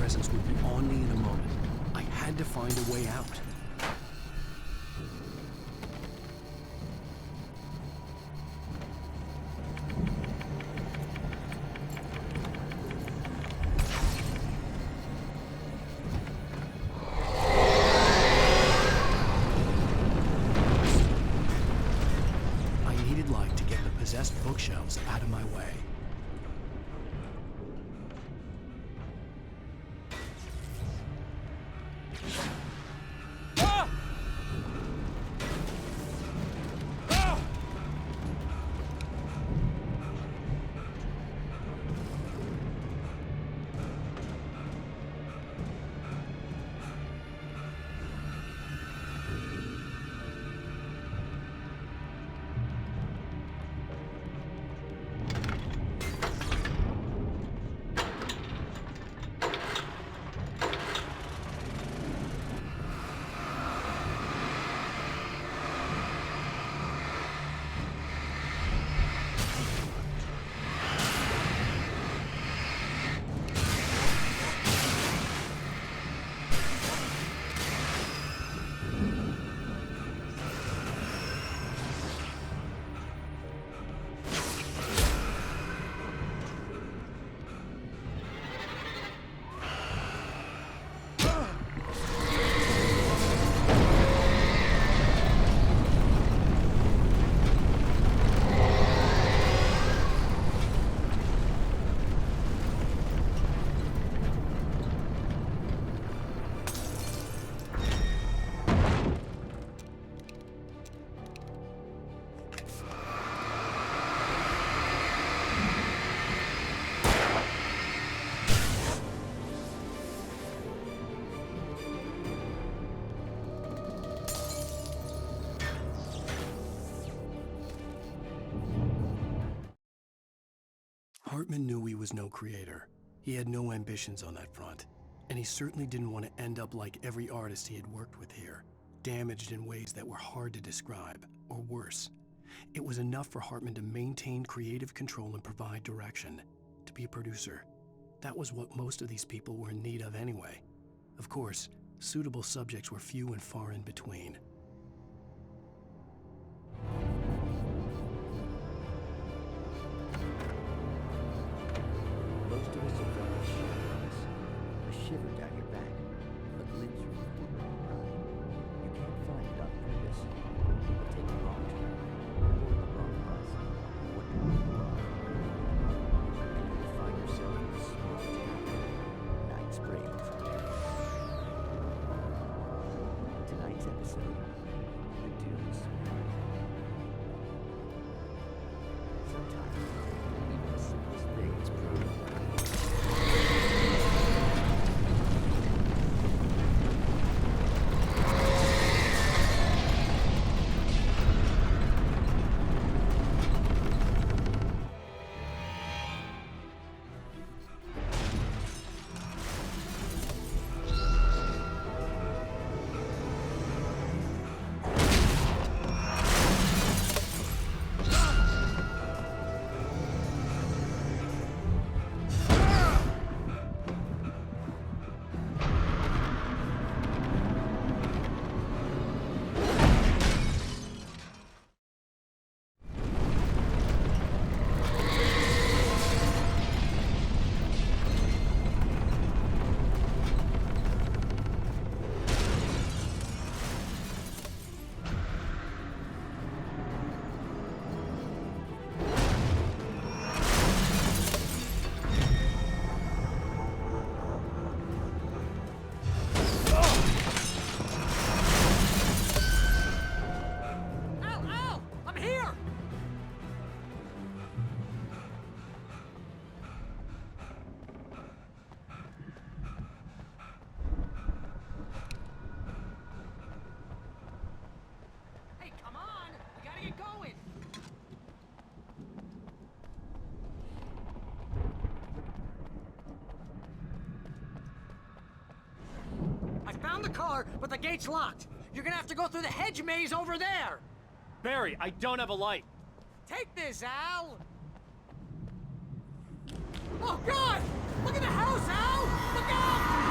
presence would be on me in a moment. I had to find a way out. Bookshelves out of my way. Hartman knew he was no creator. He had no ambitions on that front, and he certainly didn't want to end up like every artist he had worked with here, damaged in ways that were hard to describe, or worse. It was enough for Hartman to maintain creative control and provide direction, to be a producer. That was what most of these people were in need of anyway. Of course, suitable subjects were few and far in between. Most of us are very shivers. A shiver down your back, a glimpse from your brain. You can't find it on purpose. But take a wrong turn, board the wrong bus, wonder where you are. And you will find yourself in a small town, Night Springs. Tonight's episode, the Dunes. Sometimes, even the simplest things prove. Found the car, but the gate's locked. You're gonna have to go through the hedge maze over there. Barry, I don't have a light. Take this, Al. Oh, God! Look at the house, Al! Look out!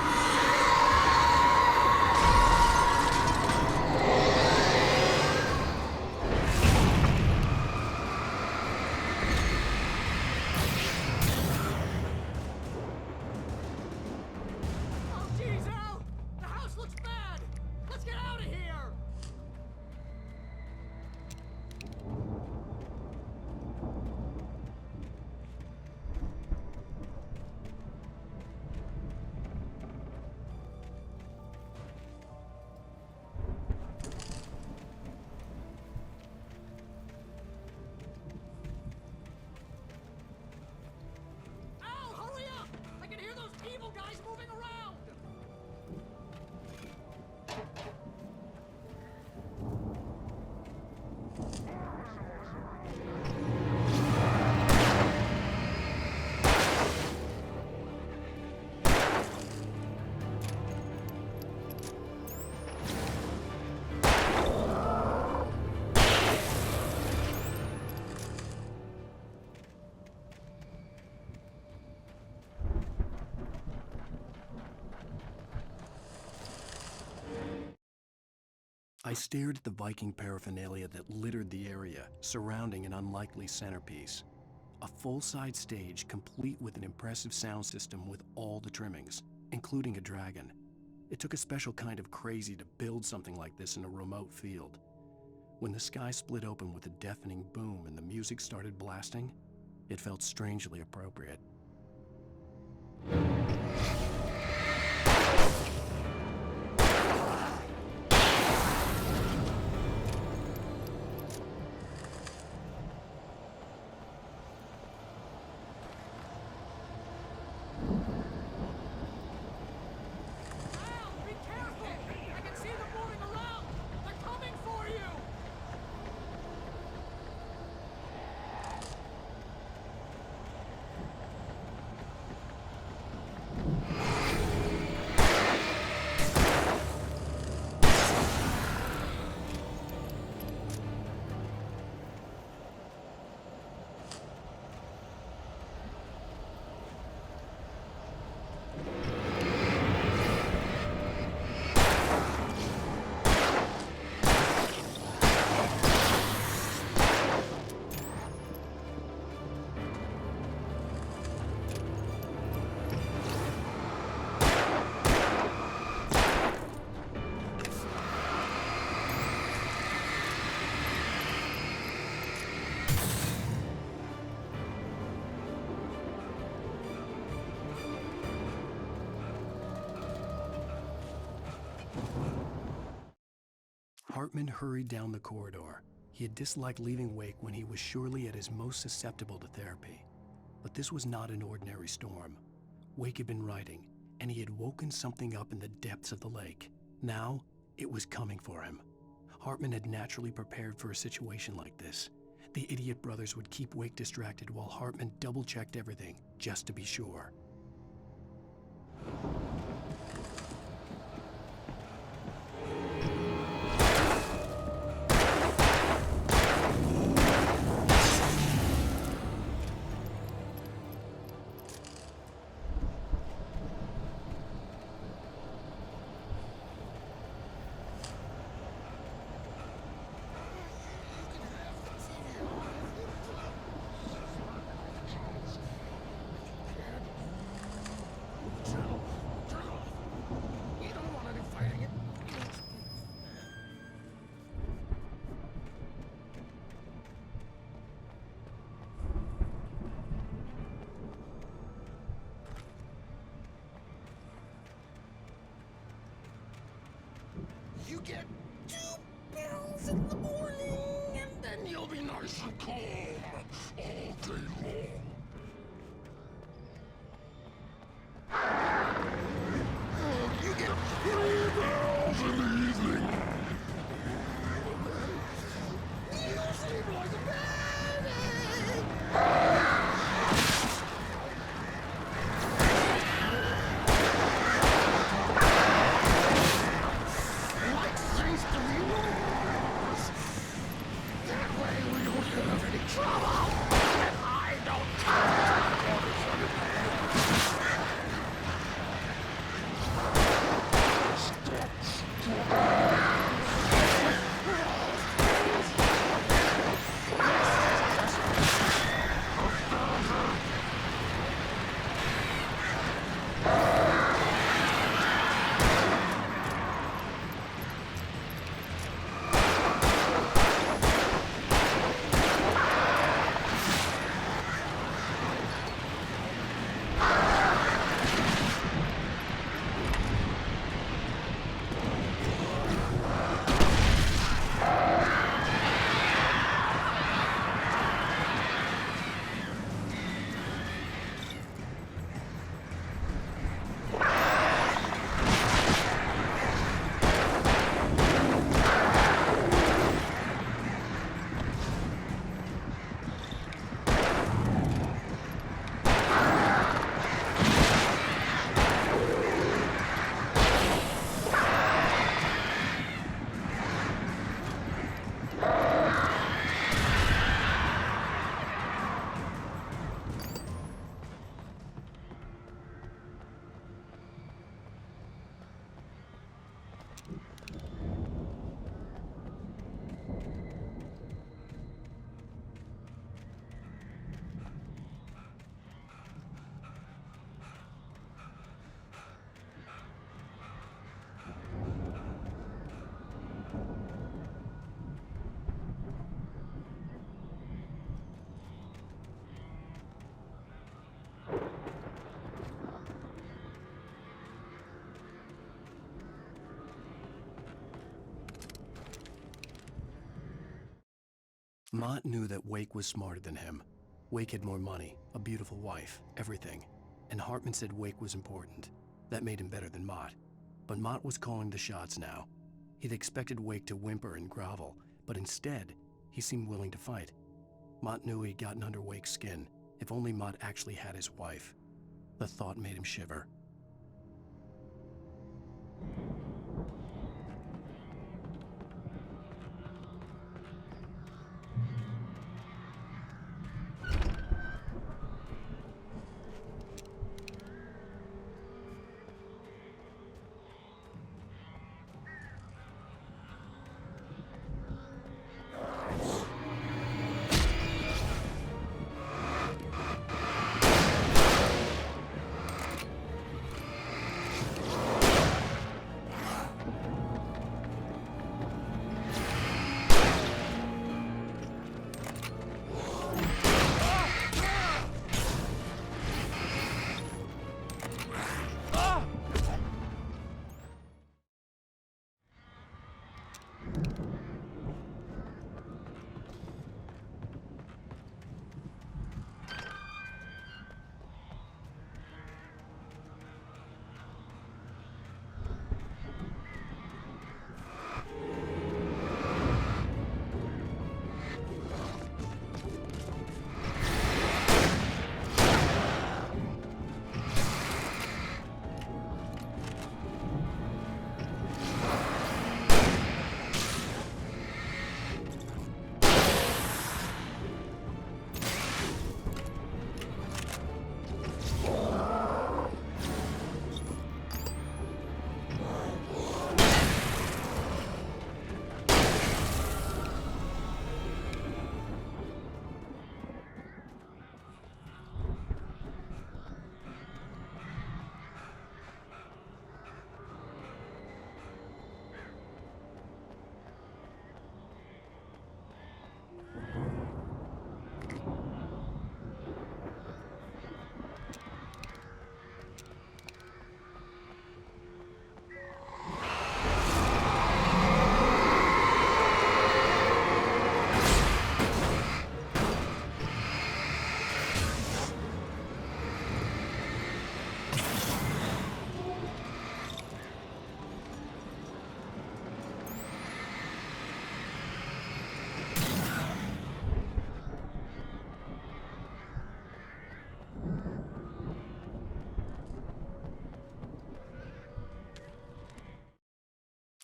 I stared at the Viking paraphernalia that littered the area, surrounding an unlikely centerpiece. A full-size stage complete with an impressive sound system with all the trimmings, including a dragon. It took a special kind of crazy to build something like this in a remote field. When the sky split open with a deafening boom and the music started blasting, it felt strangely appropriate. Be careful! I can see them moving around! They're coming for you! Hartman hurried down the corridor. He had disliked leaving Wake when he was surely at his most susceptible to therapy. But this was not an ordinary storm. Wake had been writing, and he had woken something up in the depths of the lake. Now, it was coming for him. Hartman had naturally prepared for a situation like this. The idiot brothers would keep Wake distracted while Hartman double-checked everything, just to be sure. You get 2 pills in the morning, and then you'll be nice and calm all day long. You get 3 pills in the evening. You sleep like a baby. Like things to be rules. That way we don't have any trouble. Mott knew that Wake was smarter than him. Wake had more money, a beautiful wife, everything. And Hartman said Wake was important. That made him better than Mott. But Mott was calling the shots now. He'd expected Wake to whimper and grovel, but instead, he seemed willing to fight. Mott knew he'd gotten under Wake's skin. If only Mott actually had his wife. The thought made him shiver.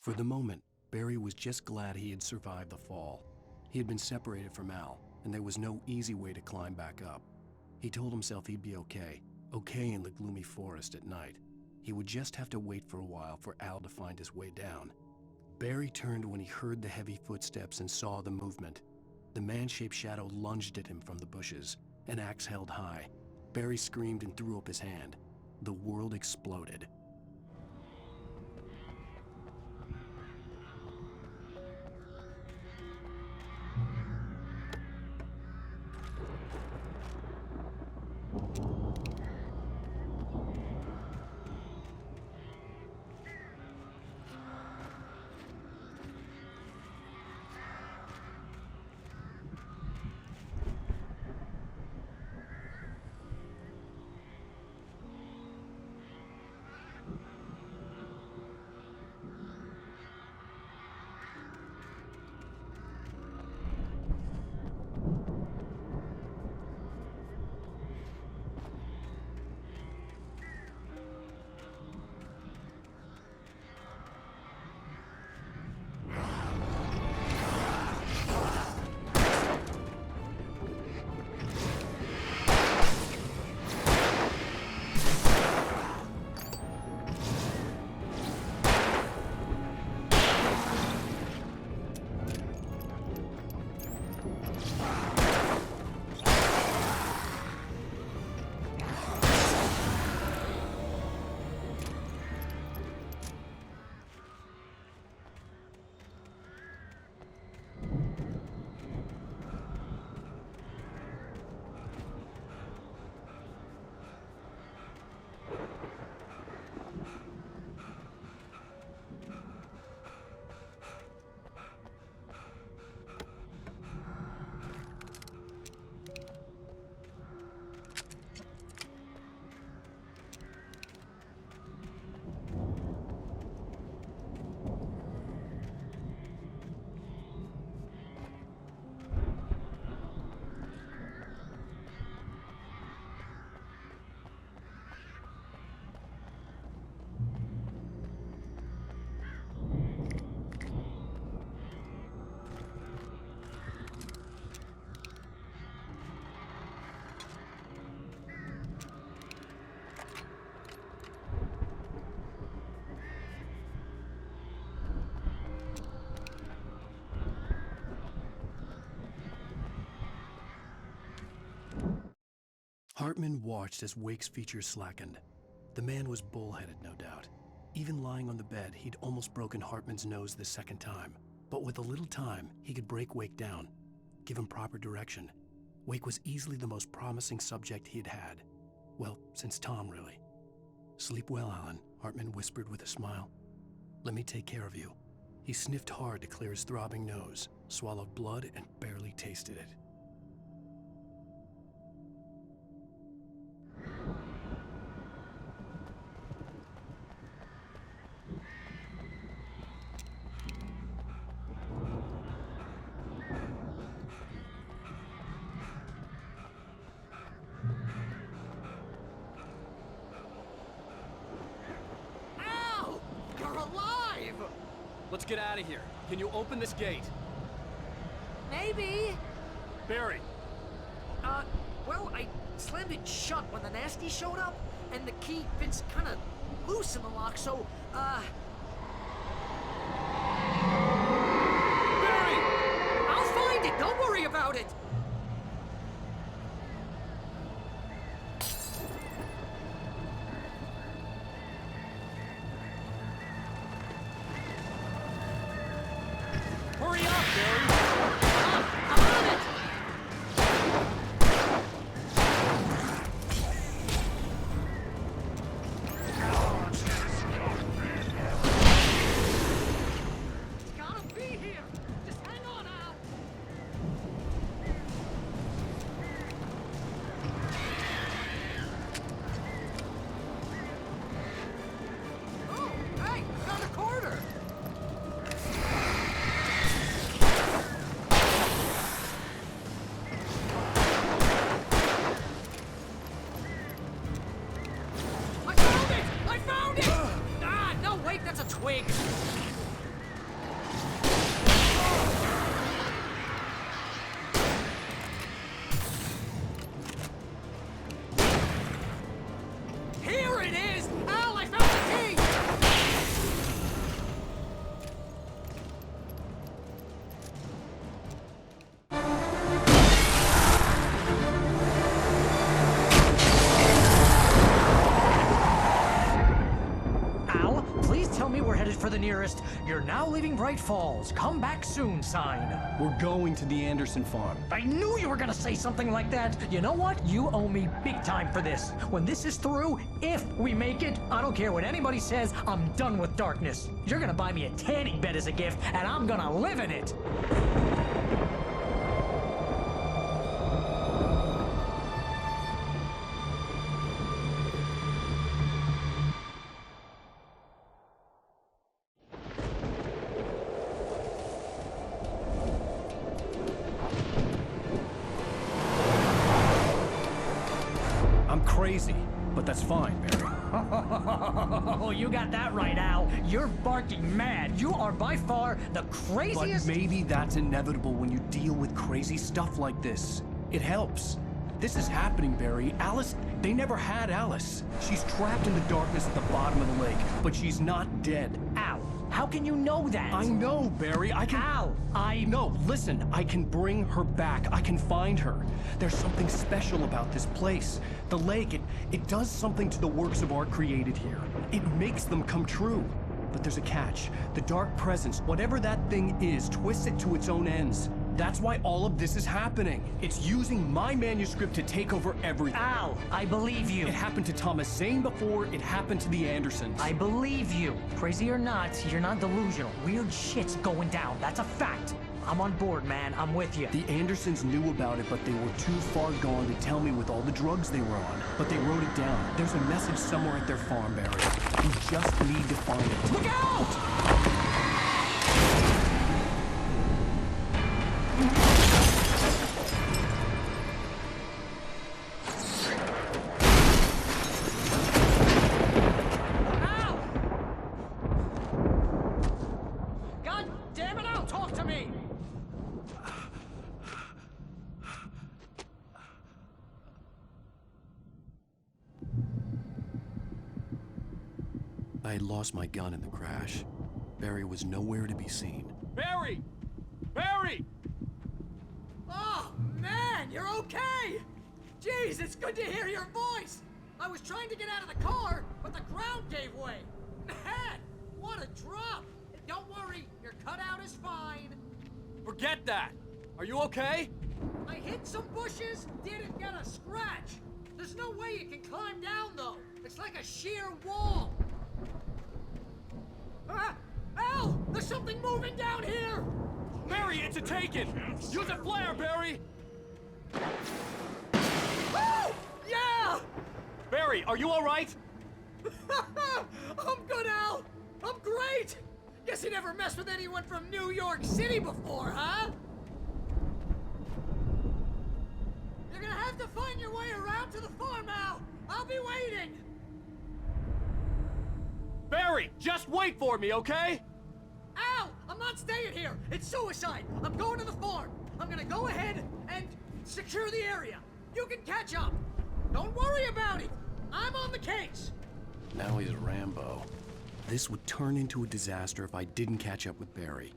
For the moment, Barry was just glad he had survived the fall. He had been separated from Al, and there was no easy way to climb back up. He told himself he'd be okay in the gloomy forest at night. He would just have to wait for a while for Al to find his way down. Barry turned when he heard the heavy footsteps and saw the movement. The man-shaped shadow lunged at him from the bushes, an axe held high. Barry screamed and threw up his hand. The world exploded. Hartman watched as Wake's features slackened. The man was bullheaded, no doubt. Even lying on the bed, he'd almost broken Hartman's nose the second time. But with a little time, he could break Wake down, give him proper direction. Wake was easily the most promising subject he'd had. Well, since Tom, really. "Sleep well, Alan," Hartman whispered with a smile. "Let me take care of you." He sniffed hard to clear his throbbing nose, swallowed blood, and barely tasted it. Al! You're alive! Let's get out of here. Can you open this gate? Maybe. Barry! Well, I slammed it shut when the nasty showed up, and the key fits kind of loose in the lock, so, Barry! I'll find it! Don't worry about it! Hurry up, Barry! I'm on it! It's gotta be here! Just hang on, Al! Oh, hey! Found a quarter! I found it! I found it! Ah, no, wait, that's a twig. Here it is! Al, I found the key! Al, please tell me we're headed for the nearest "You're now leaving Bright Falls. Come back soon" sign. We're going to the Anderson farm. I knew you were gonna say something like that. You know what? You owe me big time for this. When this is through, if we make it, I don't care what anybody says, I'm done with darkness. You're gonna buy me a tanning bed as a gift, and I'm gonna live in it. I'm crazy, but that's fine, Barry. Oh, you got that right, Al. You're barking mad. You are by far the But craziest. maybe that's inevitable when you deal with crazy stuff like this. It helps. This is happening, Barry. Alice, they never had Alice. She's trapped in the darkness at the bottom of the lake, but she's not dead. Al, how can you know that? I know, Barry. I can... Al, No, listen. I can bring her back. I can find her. There's something special about this place. The lake, it does something to the works of art created here. It makes them come true. But there's a catch. The dark presence, whatever that thing is, twists it to its own ends. That's why all of this is happening. It's using my manuscript to take over everything. Al, I believe you. It happened to Thomas Zane before, it happened to the Andersons. I believe you. Crazy or not, you're not delusional. Weird shit's going down. That's a fact. I'm on board, man. I'm with you. The Andersons knew about it, but they were too far gone to tell me with all the drugs they were on. But they wrote it down. There's a message somewhere at their farm, Barry. We just need to find it. Look out! Al! God damn it, Al, talk to me! I had lost my gun in the crash. Barry was nowhere to be seen. Barry! Barry! Oh, man, you're okay! Jeez, it's good to hear your voice! I was trying to get out of the car, but the ground gave way. Man, what a drop! Don't worry, your cutout is fine. Forget that! Are you okay? I hit some bushes, didn't get a scratch. There's no way you can climb down, though. It's like a sheer wall. Ah! Al! There's something moving down here! Barry, it's a taken! Use a flare, Barry! Oh! Yeah! Barry, are you alright? I'm good, Al! I'm great! Guess you never messed with anyone from New York City before, huh? You're gonna have to find your way around to the farm, Al! I'll be waiting! Barry, just wait for me, okay? Al! I'm not staying here! It's suicide! I'm going to the farm! I'm gonna go ahead and secure the area! You can catch up! Don't worry about it! I'm on the case! Now he's Rambo. This would turn into a disaster if I didn't catch up with Barry.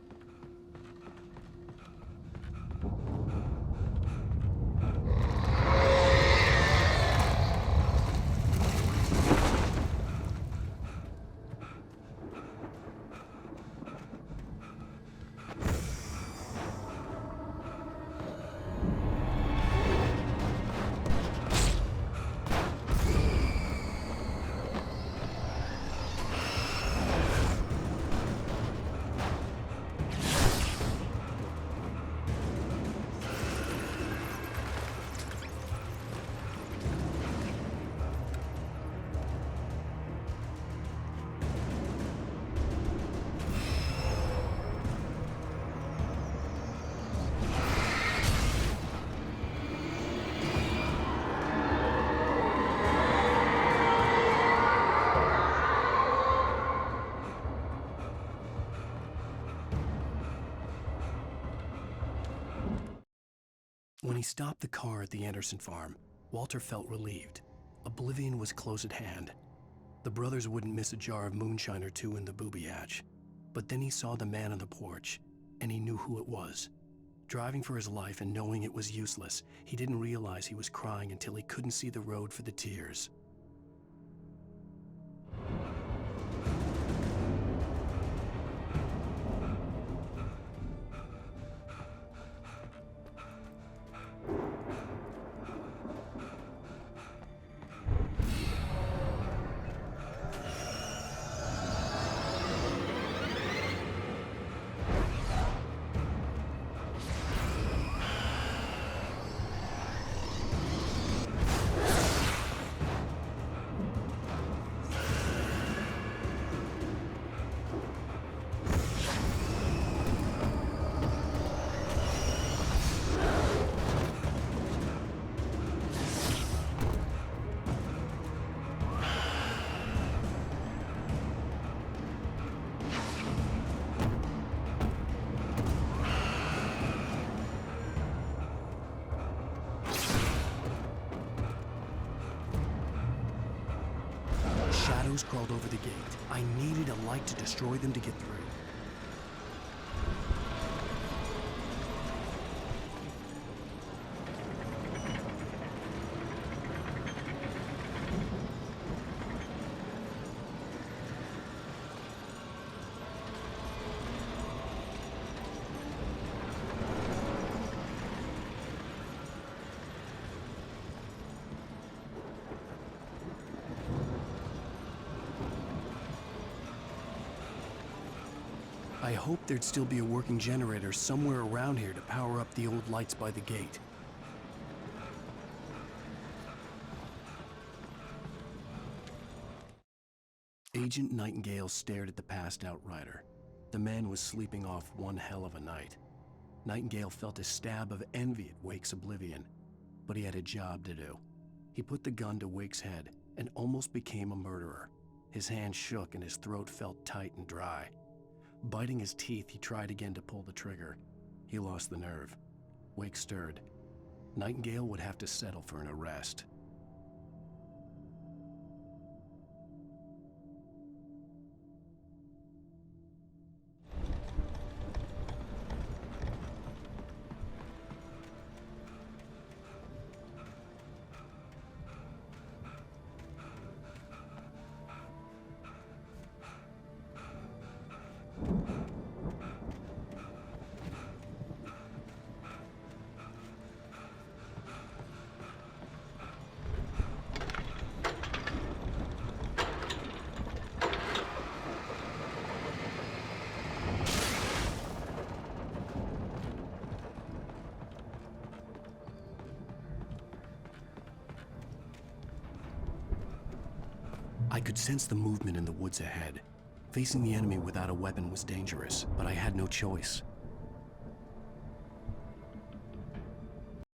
When he stopped the car at the Anderson farm, Walter felt relieved. Oblivion was close at hand. The brothers wouldn't miss a jar of moonshine or two in the booby hatch. But then he saw the man on the porch, and he knew who it was. Driving for his life and knowing it was useless, he didn't realize he was crying until he couldn't see the road for the tears. Shadows crawled over the gate. I needed a light to destroy them to get through. I hoped there'd still be a working generator somewhere around here to power up the old lights by the gate. Agent Nightingale stared at the passed-out rider. The man was sleeping off one hell of a night. Nightingale felt a stab of envy at Wake's oblivion, but he had a job to do. He put the gun to Wake's head and almost became a murderer. His hand shook and his throat felt tight and dry. Biting his teeth, he tried again to pull the trigger. He lost the nerve. Wake stirred. Nightingale would have to settle for an arrest. I could sense the movement in the woods ahead. Facing the enemy without a weapon was dangerous, but I had no choice.